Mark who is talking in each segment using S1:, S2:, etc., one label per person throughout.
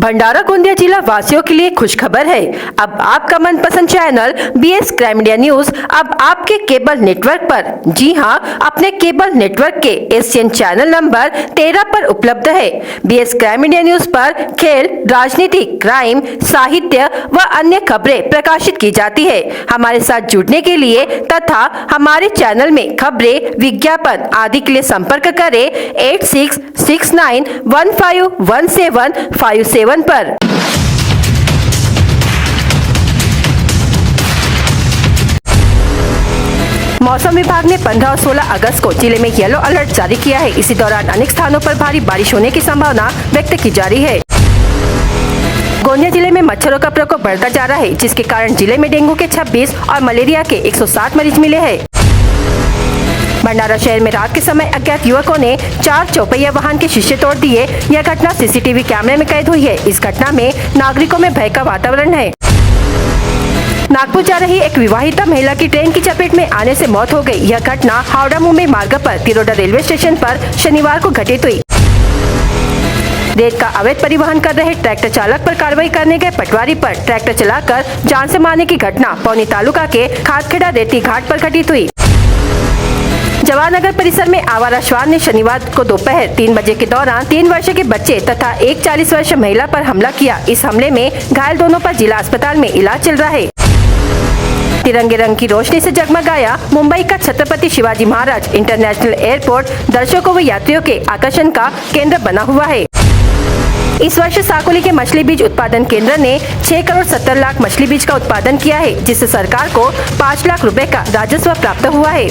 S1: भंडारा गोंदिया जिला वासियों के लिए खुशखबर है। अब आपका मनपसंद channel BS crime India news अब आपके केबल नेटवर्क पर, जी हां, अपने केबल नेटवर्क के एशियन चैनल नंबर 13 पर उपलब्ध है। BS क्राइम इंडिया न्यूज पर खेल, राजनीति, क्राइम, साहित्य व अन्य खबरें प्रकाशित की जाती है। हमारे साथ जुड़ने के लिए तथा हमारे चैनल में खबरें, विज्ञापन आदि के लिए संपर्क करें 8669151757 पर। मौसम विभाग ने 15 और 16 अगस्त को जिले में येलो अलर्ट जारी किया है। इसी दौरान अनेक स्थानों पर भारी बारिश होने की संभावना व्यक्त की जा रही है। गोंदिया जिले में मच्छरों का प्रकोप बढ़ता जा रहा है, जिसके कारण जिले में डेंगू के 26 और मलेरिया के 160 मरीज मिले हैं। भंडारा शहर में रात के समय अज्ञात युवकों ने 4 चौपहिया वाहन के शीशे तोड़ दिए। यह घटना CCTV कैमरे में कैद हुई है। इस घटना में नागरिकों में भय का वातावरण है। नागपुर जा रही एक विवाहिता महिला की ट्रेन की चपेट में आने से मौत हो गई। यह घटना हावड़ा मुंबई मार्ग पर तिरोडा रेलवे स्टेशन पर शनिवार को घटित हुई। रेत का अवैध परिवहन कर रहे ट्रैक्टर चालक पर कार्रवाई करने गए पटवारी पर ट्रैक्टर चलाकर जान से मारने की घटना पौनी तालुका के खादखेड़ा रेती घाट पर घटित हुई। जवाहरनगर परिसर में आवारा श्वान ने शनिवार को दोपहर 3 बजे के दौरान 3 वर्ष के बच्चे तथा एक 40 वर्षीय महिला पर हमला किया। इस हमले में घायल दोनों पर जिला अस्पताल में इलाज चल रहा है। तिरंगे रंग की रोशनी से जगमगाया मुंबई का छत्रपति शिवाजी महाराज इंटरनेशनल एयरपोर्ट दर्शकों व यात्रियों के आकर्षण का केंद्र बना हुआ है। इस वर्ष साकोली के मछली बीज उत्पादन केंद्र ने 6 करोड़ 70 लाख मछली बीज का उत्पादन किया है, जिससे सरकार को 5 लाख रुपए का राजस्व प्राप्त हुआ है।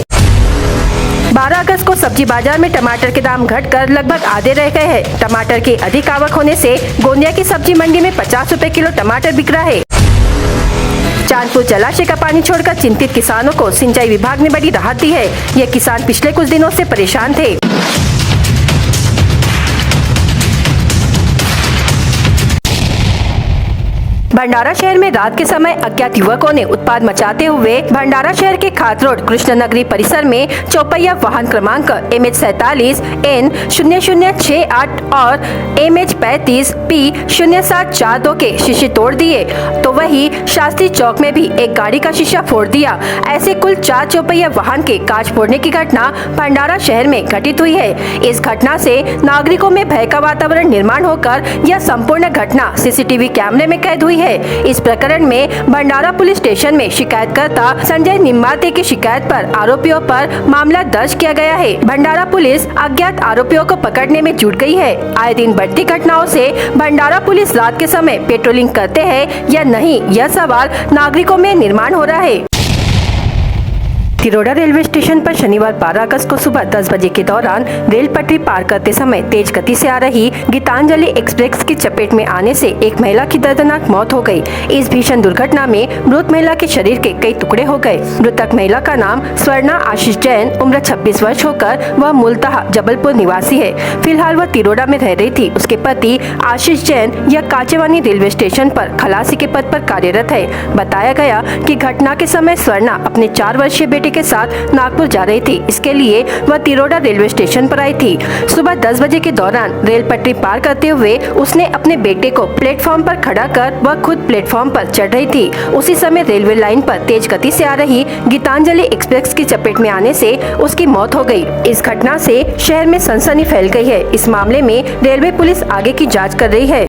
S1: 12 अगस्त को सब्जी बाजार में टमाटर के दाम घटकर लगभग आधे रह गए हैं। टमाटर की अधिक आवक होने से गोंदिया की सब्जी मंडी में 50 रुपए किलो टमाटर बिक रहा है। चांदपुर जलाशय का पानी छोड़कर चिंतित किसानों को सिंचाई विभाग ने बड़ी राहत दी है। ये किसान पिछले कुछ दिनों से परेशान थे। भंडारा शहर में रात के समय अज्ञात युवकों ने उत्पात मचाते हुए भंडारा शहर के खात रोड कृष्णनगरी परिसर में चौपहिया वाहन क्रमांक MH47 N0068 और MH35 P0742 के शीशे तोड़ दिए, तो वही शास्त्री चौक में भी एक गाड़ी का शीशा फोड़ दिया। ऐसे कुल 4 चौपहिया वाहन के कांच फोड़ने की घटना भंडारा शहर में घटित हुई है। इस घटना से नागरिकों में भय का वातावरण निर्माण होकर यह संपूर्ण घटना CCTV कैमरे में कैद हुई है। इस प्रकरण में भंडारा पुलिस स्टेशन में शिकायतकर्ता संजय निम्बाते की शिकायत पर आरोपियों पर मामला दर्ज किया गया है। भंडारा पुलिस अज्ञात आरोपियों को पकड़ने में जुट गई है। आए दिन बढ़ती घटनाओं से भंडारा पुलिस रात के समय पेट्रोलिंग करते हैं या नहीं, यह सवाल नागरिकों में निर्माण हो रहा है। तिरोडा रेलवे स्टेशन पर शनिवार 12 अगस्त को सुबह 10 बजे के दौरान रेल पटरी पार करते समय तेज गति से आ रही गीतांजलि एक्सप्रेस की चपेट में आने से एक महिला की दर्दनाक मौत हो गई। इस भीषण दुर्घटना में मृत महिला के शरीर के कई टुकड़े हो गए। मृतक महिला का नाम स्वर्णा आशीष जैन, उम्र 26 वर्ष होकर वह मूलतः जबलपुर निवासी है। फिलहाल वह तिरोडा में रह रही थी। उसके पति आशीष जैन यह काचेवानी रेलवे स्टेशन पर खलासी के पद पर कार्यरत है। बताया गया कि घटना के समय स्वर्णा अपने 4 वर्षीय बेटे के साथ नागपुर जा रही थी। इसके लिए वह तिरोडा रेलवे स्टेशन पर आई थी। सुबह 10 बजे के दौरान रेल पटरी पार करते हुए उसने अपने बेटे को प्लेटफॉर्म पर खड़ा कर वह खुद प्लेटफॉर्म पर चढ़ रही थी। उसी समय रेलवे लाइन पर तेज गति से आ रही गीतांजलि एक्सप्रेस की चपेट में आने से उसकी मौत हो गई। इस घटना से शहर में सनसनी फैल गई है। इस मामले में रेलवे पुलिस आगे की जाँच कर रही है।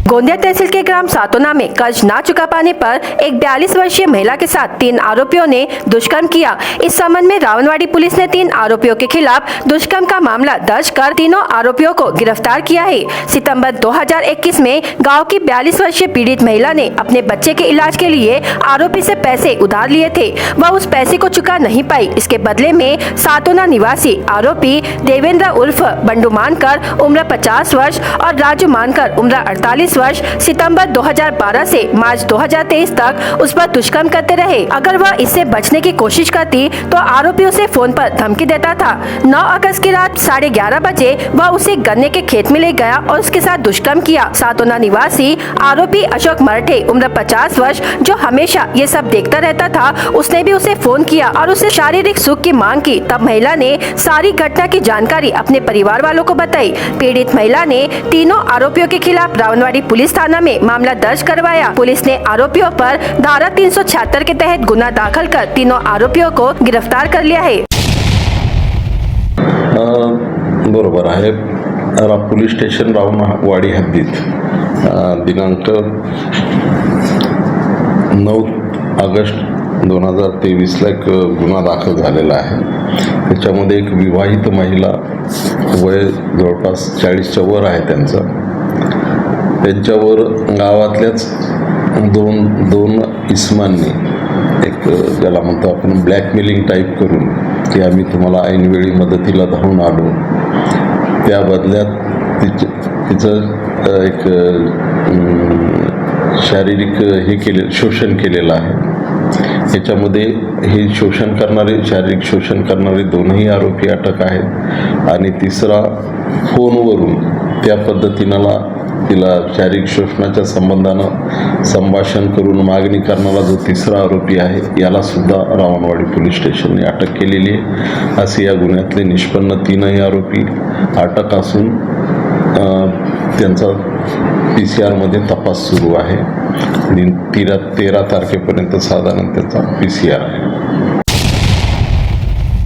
S1: गोंदिया तहसील के ग्राम सातोना में कर्ज ना चुका पाने पर एक 42 वर्षीय महिला के साथ 3 आरोपियों ने दुष्कर्म किया। इस संबंध में रावणवाड़ी पुलिस ने 3 आरोपियों के खिलाफ दुष्कर्म का मामला दर्ज कर तीनों आरोपियों को गिरफ्तार किया है। सितंबर 2021 में गांव की 42 वर्षीय पीड़ित महिला ने अपने बच्चे के इलाज के लिए आरोपी से पैसे उधार लिए थे। वह उस पैसे को चुका नहीं पाई। इसके बदले में सातोना निवासी आरोपी देवेंद्र उर्फ बंडू मानकर उम्र 50 वर्ष और राजू मानकर उम्र 48 वर्ष वर्ष सितंबर 2012 से मार्च 2023 तक उस पर दुष्कर्म करते रहे। अगर वह इससे बचने की कोशिश करती तो आरोपी उसे फोन पर धमकी देता था। 9 अगस्त की रात 11:30 बजे वह उसे गन्ने के खेत में ले गया और उसके साथ दुष्कर्म किया। सातोना निवासी आरोपी अशोक मरठे उम्र 50 वर्ष, जो हमेशा ये सब देखता रहता था, उसने भी उसे फोन किया और उसे शारीरिक सुख की मांग की। तब महिला ने सारी घटना की जानकारी अपने परिवार वालों को बताई। पीड़ित महिला ने तीनों आरोपियों के खिलाफ रावणवाड़ी पुलिस थाना में मामला दर्ज करवाया। पुलिस ने आरोपियों पर धारा 376 के तहत गुना दाखिल कर तीनों आरोपियों को गिरफ्तार कर लिया है।
S2: बरोबर आहे। पोलीस स्टेशन रावणवाडी हद्दीत दिनांक 9 ऑगस्ट 2023 एक गुन्हा दाखल झालेला आहे। त्याच्यामध्ये एक विवाहित महिला, वय जवळपास 40च्या वर आहे त्यांच्यावर गावातल्याच दोन इसमांनी एक ज्याला म्हणतो आपण ब्लॅकमेलिंग टाईप करून की आम्ही तुम्हाला ऐनवेळी मदतीला धावून आलो, त्या बदल्यात तिचं एक शारीरिक शोषण केलेलं आहे। याच्यामध्ये हे शारीरिक शोषण करणारे दोनही आरोपी अटक आहेत आणि तिसरा फोनवरून त्या पद्धतीनं तिला शारीरिक शोषणाच्या संबंधानं संभाषण करून मागणी करणारा जो तिसरा आरोपी आहे याला सुद्धा रावणवाडी पोलीस स्टेशनने अटक केलेली आहे। असे या गुन्ह्यातले निष्पन्न तीनही आरोपी अटक असून त्यांचा PCR मध्ये तपास सुरू आहे। 13 तारखेपर्यंत साधारण त्याचा PCR आहे।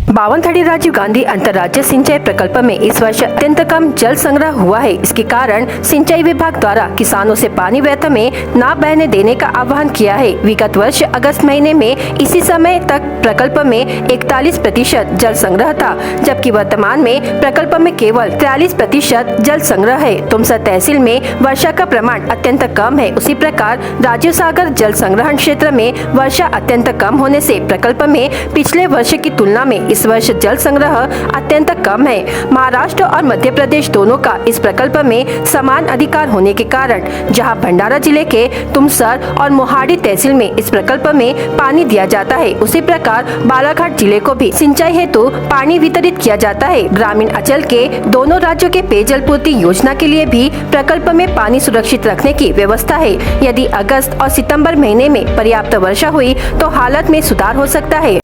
S1: बावनथड़ी राजीव गांधी अंतर्राज्यीय सिंचाई प्रकल्प में इस वर्ष अत्यंत कम जल संग्रह हुआ है। इसके कारण सिंचाई विभाग द्वारा किसानों से पानी व्यर्थ में न बहने देने का आह्वान किया है। विगत वर्ष अगस्त महीने में इसी समय तक प्रकल्प में 41% जल संग्रह था, जबकि वर्तमान में प्रकल्प में केवल 43% जल संग्रह है। तुमसर तहसील में वर्षा का प्रमाण अत्यंत कम है। उसी प्रकार राजीव सागर जल संग्रहण क्षेत्र में वर्षा अत्यंत कम होने से प्रकल्प में पिछले वर्ष की तुलना में इस वर्ष जल संग्रह अत्यंत कम है। महाराष्ट्र और मध्य प्रदेश दोनों का इस प्रकल्प में समान अधिकार होने के कारण जहां भंडारा जिले के तुमसर और मोहाड़ी तहसील में इस प्रकल्प में पानी दिया जाता है, उसी प्रकार बालाघाट जिले को भी सिंचाई हेतु पानी वितरित किया जाता है। ग्रामीण अंचल के दोनों राज्यों के पेयजल पूर्ति योजना के लिए भी प्रकल्प में पानी सुरक्षित रखने की व्यवस्था है। यदि अगस्त और सितंबर महीने में पर्याप्त वर्षा हुई तो हालत में सुधार हो सकता है।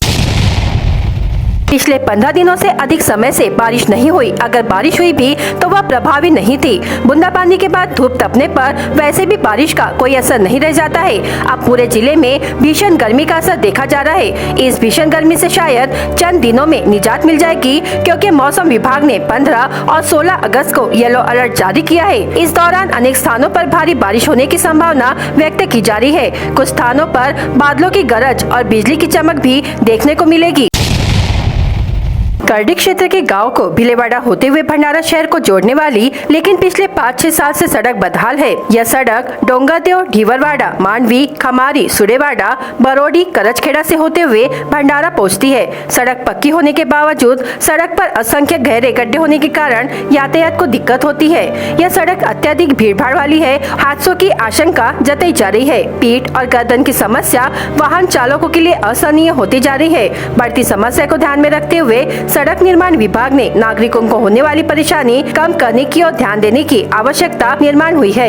S1: पिछले 15 दिनों से अधिक समय से बारिश नहीं हुई। अगर बारिश हुई भी तो वह प्रभावी नहीं थी। बूंदाबांदी के बाद धूप तपने पर वैसे भी बारिश का कोई असर नहीं रह जाता है। अब पूरे जिले में भीषण गर्मी का असर देखा जा रहा है। इस भीषण गर्मी से शायद चंद दिनों में निजात मिल जाएगी, क्योंकि मौसम विभाग ने 15 और 16 अगस्त को येलो अलर्ट जारी किया है। इस दौरान अनेक स्थानों पर भारी बारिश होने की संभावना व्यक्त की जा रही है। कुछ स्थानों पर बादलों की गरज और बिजली की चमक भी देखने को मिलेगी। करडी क्षेत्र के गांव को भिलेवाड़ा होते हुए भंडारा शहर को जोड़ने वाली लेकिन पिछले 5-6 साल से सड़क बदहाल है। यह सड़क डोंगादेव, ढीवरवाड़ा, मांडवी, खमारी, सुडेवाड़ा, बरोडी, करजखेड़ा से होते हुए भंडारा पहुंचती है। सड़क पक्की होने के बावजूद सड़क पर असंख्य गहरे गड्ढे होने के कारण यातायात को दिक्कत होती है। यह सड़क अत्यधिक भीड़भाड़ वाली है। हादसों की आशंका जताई जा रही है। पीठ और गर्दन की समस्या वाहन चालकों के लिए असहनीय होती जा रही है। बढ़ती समस्या को ध्यान में रखते हुए सड़क निर्माण विभाग ने नागरिकों को होने वाली परेशानी कम करने की और ध्यान देने की आवश्यकता निर्माण हुई है।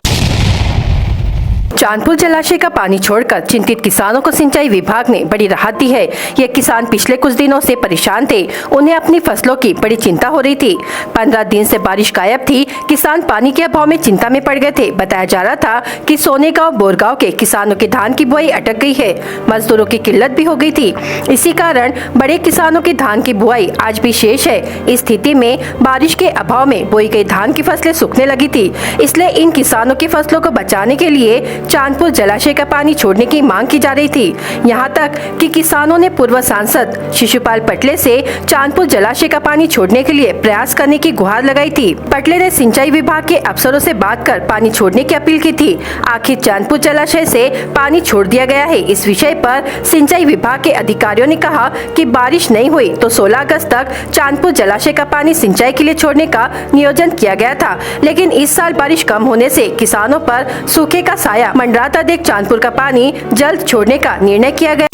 S1: चांदपुर जलाशय का पानी छोड़कर चिंतित किसानों को सिंचाई विभाग ने बड़ी राहत दी है। ये किसान पिछले कुछ दिनों से परेशान थे। उन्हें अपनी फसलों की बड़ी चिंता हो रही थी। 15 दिन से बारिश गायब थी। किसान पानी के अभाव में चिंता में पड़ गए थे। बताया जा रहा था कि सोनेगांव, बोरगांव के किसानों की धान की बुआई अटक गई है। मजदूरों की किल्लत भी हो गई थी। इसी कारण बड़े किसानों की धान की बुआई आज भी शेष है। इस स्थिति में बारिश के अभाव में बोई गई धान की फसलें सूखने लगी थी। इसलिए इन किसानों की फसलों को बचाने के लिए चांदपुर जलाशय का पानी छोड़ने की मांग की जा रही थी। यहां तक कि किसानों ने पूर्व सांसद शिशुपाल पटले से चांदपुर जलाशय का पानी छोड़ने के लिए प्रयास करने की गुहार लगाई थी। पटले ने सिंचाई विभाग के अफसरों से बात कर पानी छोड़ने की अपील की थी। आखिर चांदपुर जलाशय से पानी छोड़ दिया गया है। इस विषय पर सिंचाई विभाग के अधिकारियों ने कहा कि बारिश नहीं हुई तो 16 अगस्त तक चांदपुर जलाशय का पानी सिंचाई के लिए छोड़ने का नियोजन किया गया था, लेकिन इस साल बारिश कम होने से किसानों पर सूखे का साया मंडराता देख चांदपुर का पानी जल्द छोड़ने का निर्णय किया गया।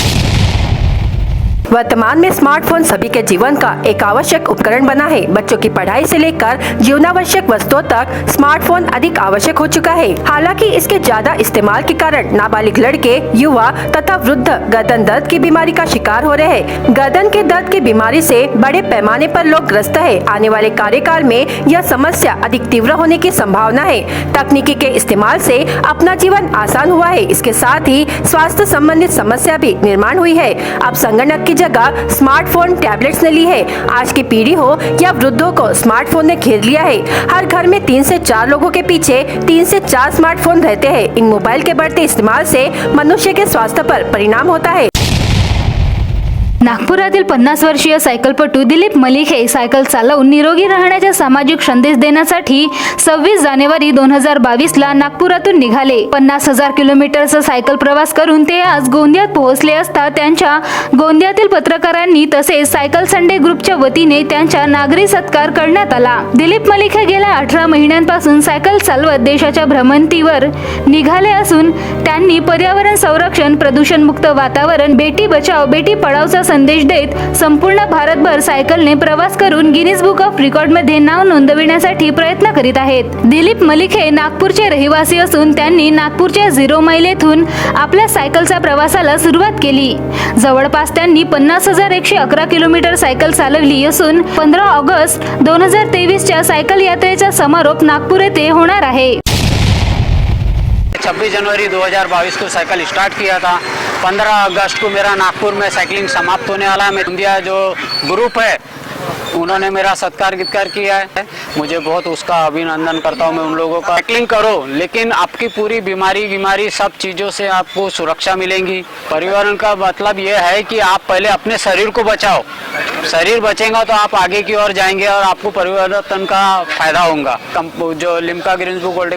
S1: वर्तमान में स्मार्टफोन सभी के जीवन का एक आवश्यक उपकरण बना है। बच्चों की पढ़ाई से लेकर जीवनावश्यक वस्तुओं तक स्मार्टफोन अधिक आवश्यक हो चुका है। हालांकि इसके ज्यादा इस्तेमाल के कारण नाबालिग लड़के, युवा तथा वृद्ध गर्दन दर्द की बीमारी का शिकार हो रहे हैं। गर्दन के दर्द की बीमारी से बड़े पैमाने पर लोग ग्रस्त है। आने वाले कार्यकाल में यह समस्या अधिक तीव्र होने की संभावना है। तकनीकी के इस्तेमाल से अपना जीवन आसान हुआ है। इसके साथ ही स्वास्थ्य संबंधित समस्या भी निर्माण हुई है। अब संगणक की जगह स्मार्टफोन, टैबलेट्स ने ली है। आज की पीढ़ी हो या वृद्धों को स्मार्टफोन ने घेर लिया है। हर घर में 3 से 4 लोगों के पीछे 3 से 4 स्मार्टफोन रहते हैं। इन मोबाइल के बढ़ते इस्तेमाल से मनुष्य के स्वास्थ्य पर परिणाम होता है।
S3: नागपुरातील 50 वर्षीय सायकलपटू दिलीप मलिक हे सायकल चालवून निरोगी राहण्याचा सामाजिक संदेश देण्यासाठी 26 जानेवारी 2022 ला नागपुरातून निघाले। 50,000 किलोमीटरचा सायकल प्रवास करून ते आज गोंदियात पोहोचले असता त्यांच्या गोंदियातील पत्रकारांनी तसेच सायकल संडे ग्रुपच्या वतीने त्यांचा नागरी सत्कार करण्यात आला। दिलीप मलिक हे गेल्या 18 महिन्यांपासून सायकल चालवत देशाच्या भ्रमंतीवर निघाले असून त्यांनी पर्यावरण संरक्षण, प्रदूषण मुक्त वातावरण, बेटी बचाओ बेटी पढाओचा संदेश देत संपूर्ण भारतभर सायकलने प्रवास करून गिनीज बुक ऑफ रेकॉर्ड मध्ये नाव नोंदविण्यासाठी प्रयत्न करीत आहेत। दिलीप मलिक हे नागपूरचे रहिवासी असून त्यांनी नागपूरच्या 0 मैल येथून आपल्या सायकलच्या प्रवासाला सुरुवात केली। जवळपास त्यांनी 50,111 किलोमीटर सायकल चालवली असून 15 ऑगस्ट 2023 च्या सायकल यात्रेचा समारोप नागपूर येथे होणार आहे।
S4: 26 जनवरी 2022 को साइकिल स्टार्ट किया था। 15 अगस्त को मेरा नागपुर में साइकिलिंग समाप्त होने वाला है। इंडिया जो ग्रुप है उन्होंने मेरा सत्कार किया है। मुझे बहुत उसका अभिनंदन करता हूँ मैं उन लोगों का। साइकिलिंग करो, लेकिन आपकी पूरी बीमारी सब चीज़ों से आपको सुरक्षा मिलेगी। पर्यावरण का मतलब ये है कि आप पहले अपने शरीर को बचाओ। शरीर बचेगा तो आप आगे की ओर जाएंगे और आपको परिवर्तन का फायदा होगा। जो Limca Guinness book world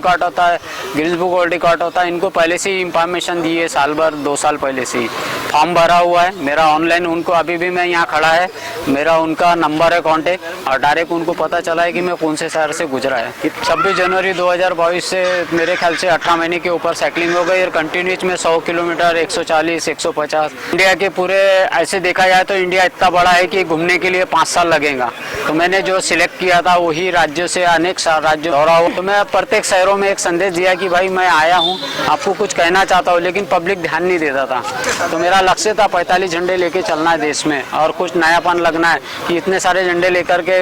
S4: record होता है, इनको पहले से ही इंफॉर्मेशन दी है, साल भर 2 साल पहले से ही फॉर्म भरा हुआ है मेरा ऑनलाइन। उनको अभी भी मैं यहाँ खड़ा है, मेरा उनका नंबर है कॉन्टेक्ट, और डायरेक्ट उनको पता चला है कि मैं कौन से शहर से गुजरा है। 26 जनवरी 2022 से मेरे ख्याल से 18 महीने के ऊपर साइकिलिंग हो गई और कंटिन्यूस में 100 किलोमीटर, 140, 150। इंडिया के पूरे ऐसे देखा जाए तो इंडिया इतना बड़ा है कि घूमने के लिए 5 साल लगेगा। तो मैंने जो सिलेक्ट किया था वही राज्यों से अनेक राज्य दौरा हुआ। तो मैं प्रत्येक शहरों में एक संदेश दिया कि भाई मैं आया हूँ, आपको कुछ कहना चाहता हूँ, लेकिन पब्लिक ध्यान नहीं देता था। तो मेरा लक्ष्य था 45 झंडे लेके चलना है देश में और कुछ नयापन लगना है कि इतने सारे झंडे लेकर के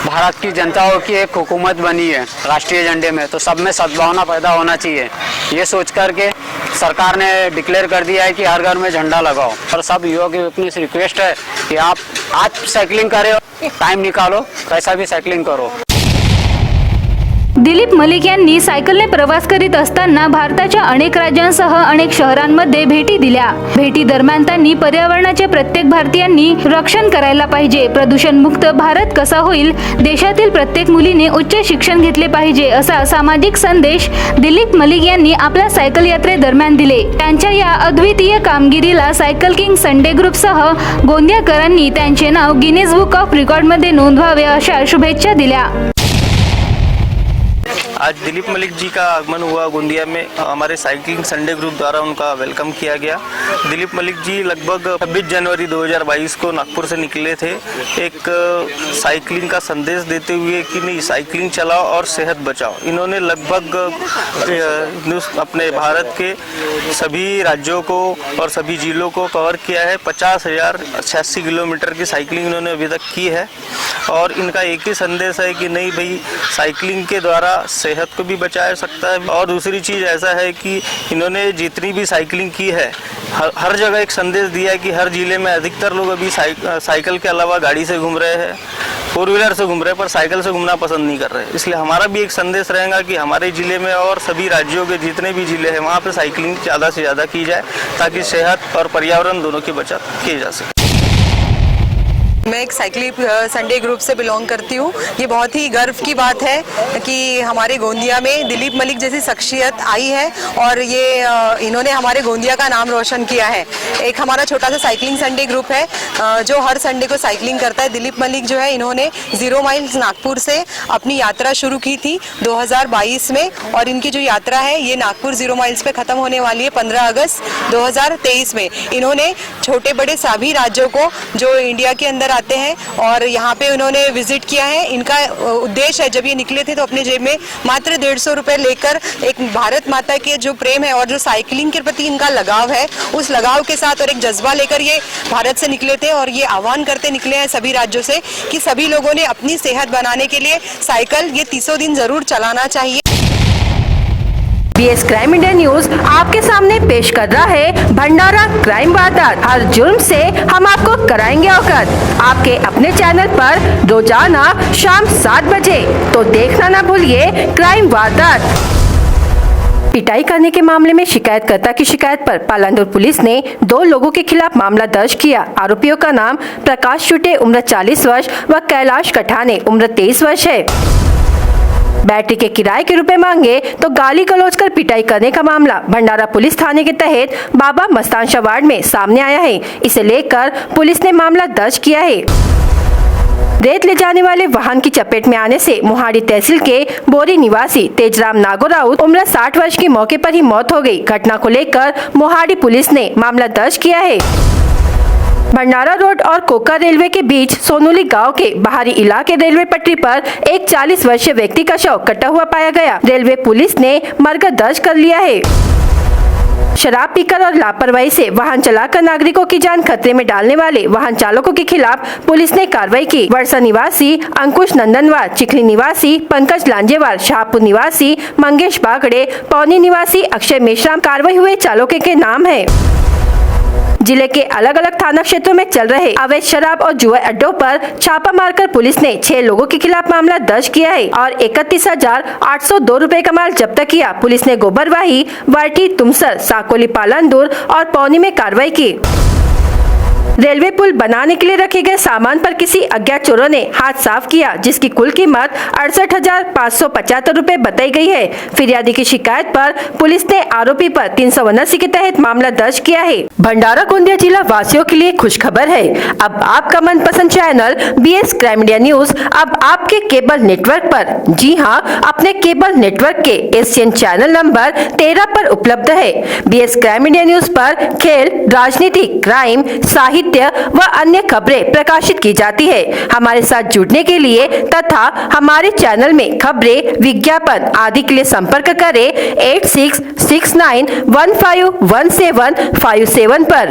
S4: भारत की जनताओं की एक हुकूमत बनी है राष्ट्रीय झंडे में, तो सब में सद्भावना पैदा होना चाहिए। ये सोच करके सरकार ने डिक्लेयर कर दिया है कि हर घर में झंडा लगाओ। और सब युवाओं की अपनी रिक्वेस्ट है कि आप आज साइकिलिंग करें, टाइम निकालो, कैसा भी साइकिलिंग करो।
S3: दिलीप मलिक यांनी सायकलने प्रवास करीत असताना भारताच्या अनेक राज्यांसह अनेक शहरांमध्ये भेटी दिल्या। भेटी दरम्यान त्यांनी पर्यावरणाचे प्रत्येक भारतीयांनी रक्षण करायला पाहिजे, प्रदूषण मुक्त भारत कसा होईल, देशातील प्रत्येक मुलीने उच्च शिक्षण घेतले पाहिजे असा सामाजिक संदेश दिलीप मलिक यांनी आपल्या सायकल यात्रेदरम्यान दिले। त्यांच्या या अद्वितीय कामगिरीला सायकल किंग संडे ग्रुपसह गोंदियाकरांनी त्यांचे नाव गिनीज बुक ऑफ रेकॉर्ड मध्ये नोंदवावे अशा शुभेच्छा दिल्या।
S5: आज दिलीप मलिक जी का आगमन हुआ गोंदिया में। हमारे साइकिलिंग संडे ग्रुप द्वारा उनका वेलकम किया गया। दिलीप मलिक जी लगभग 26 जनवरी 2022 को नागपुर से निकले थे एक साइकिलिंग का संदेश देते हुए कि नहीं, साइकिलिंग चलाओ और सेहत बचाओ। इन्होंने लगभग अपने भारत के सभी राज्यों को और सभी जिलों को कवर किया है। 50,086 किलोमीटर की साइकिलिंग इन्होंने अभी तक की है और इनका एक ही संदेश है कि नहीं भाई, साइकिलिंग के द्वारा सेहत को भी बचाया सकता है। और दूसरी चीज़ ऐसा है कि इन्होंने जितनी भी साइकिलिंग की है हर जगह एक संदेश दिया है कि हर जिले में अधिकतर लोग अभी साइकिल के अलावा गाड़ी से घूम रहे हैं। फोर व्हीलर से घूम रहे पर साइकिल से घूमना पसंद नहीं कर रहे। इसलिए हमारा भी एक संदेश रहेगा कि हमारे ज़िले में और सभी राज्यों के जितने भी ज़िले हैं वहाँ पे साइकिलिंग ज़्यादा से ज़्यादा की जाए ताकि सेहत और पर्यावरण दोनों की बचत की जा सके।
S6: मैं एक साइकिलिंग संडे ग्रुप से बिलोंग करती हूँ। ये बहुत ही गर्व की बात है कि हमारे गोंदिया में दिलीप मलिक जैसी शख्सियत आई है और ये इन्होंने हमारे गोंदिया का नाम रोशन किया है। एक हमारा छोटा सा साइकिलिंग संडे ग्रुप है जो हर संडे को साइकिलिंग करता है। दिलीप मलिक जो है इन्होंने 0 माइल्स नागपुर से अपनी यात्रा शुरू की थी 2022 में और इनकी जो यात्रा है ये नागपुर 0 माइल्स पे ख़त्म होने वाली है 15 अगस्त 2023 में। इन्होंने छोटे बड़े सभी राज्यों को जो इंडिया के अंदर आते हैं और यहाँ पे उन्होंने विजिट किया है। इनका उद्देश्य है, जब ये निकले थे तो अपने जेब में मात्र 150 रुपए लेकर एक भारत माता के जो प्रेम है और जो साइकिलिंग के प्रति इनका लगाव है उस लगाव के साथ और एक जज्बा लेकर ये भारत से निकले थे और ये आह्वान करते निकले हैं सभी राज्यों से कि सभी लोगों ने अपनी सेहत बनाने के लिए साइकिल ये 300 दिन जरूर चलाना चाहिए।
S1: बीएस क्राइम इंडिया न्यूज आपके सामने पेश कर रहा है भंडारा क्राइम वारदात। हर जुर्म से हम आपको कराएंगे अवगत। आपके अपने चैनल पर रोजाना शाम 7 बजे, तो देखना ना भूलिए क्राइम वारदात। पिटाई करने के मामले में शिकायतकर्ता की शिकायत पर पालांदुर पुलिस ने 2 लोगों के खिलाफ मामला दर्ज किया। आरोपियों का नाम प्रकाश चुटे उम्र 40 वर्ष व कैलाश कठाने उम्र 23 वर्ष है। बैटरी के किराए के रुपए मांगे तो गाली गलौज कर पिटाई करने का मामला भंडारा पुलिस थाने के तहत बाबा मस्तानशा वार्ड में सामने आया है। इसे लेकर पुलिस ने मामला दर्ज किया है। रेत ले जाने वाले वाहन की चपेट में आने से मोहाड़ी तहसील के बोरी निवासी तेजराम नागोराउत उम्र 60 वर्ष की मौके पर ही मौत हो गई। घटना को लेकर मोहाड़ी पुलिस ने मामला दर्ज किया है। भंडारा रोड और कोका रेलवे के बीच सोनुली गांव के बाहरी इलाके रेलवे पटरी पर एक 40 वर्षीय व्यक्ति का शव कटा हुआ पाया गया। रेलवे पुलिस ने मरकत दर्ज कर लिया है। शराब पीकर और लापरवाही से वाहन चलाकर नागरिकों की जान खतरे में डालने वाले वाहन चालकों के खिलाफ पुलिस ने कार्रवाई की। वर्षा निवासी अंकुश नंदनवार, चिखली निवासी पंकज लांजेवार, शाहपुर निवासी मंगेश बागड़े, पौनी निवासी अक्षय मेश्राम कार्रवाई हुए चालकों के नाम है। जिले के अलग अलग थाना क्षेत्रों में चल रहे अवैध शराब और जुआ अड्डों पर छापा मारकर पुलिस ने 6 लोगों के खिलाफ मामला दर्ज किया है और 31,802 रुपए का माल जब्त किया। पुलिस ने गोबरवाही, वाटी, तुमसर, साकोली, पालांदुर और पौनी में कार्रवाई की। रेलवे पुल बनाने के लिए रखे गए सामान पर किसी अज्ञात चोरों ने हाथ साफ किया, जिसकी कुल कीमत 68,575 रुपए बताई गई है। फिरियादी की शिकायत पर पुलिस ने आरोपी पर 379 के तहत मामला दर्ज किया है। भंडारा गोंदिया जिला वासियों के लिए खुशखबर है। अब आपका मनपसंद channel BS crime India news अब आपके केबल नेटवर्क पर, जी हाँ, अपने केबल नेटवर्क के एशियन चैनल नंबर 13 पर उपलब्ध है। बीएस क्राइम इंडिया न्यूज पर खेल, राजनीति, क्राइम, साहित्य व अन्य खबरें प्रकाशित की जाती है। हमारे साथ जुड़ने के लिए तथा हमारे चैनल में खबरें, विज्ञापन आदि के लिए संपर्क करें 8669151757 पर।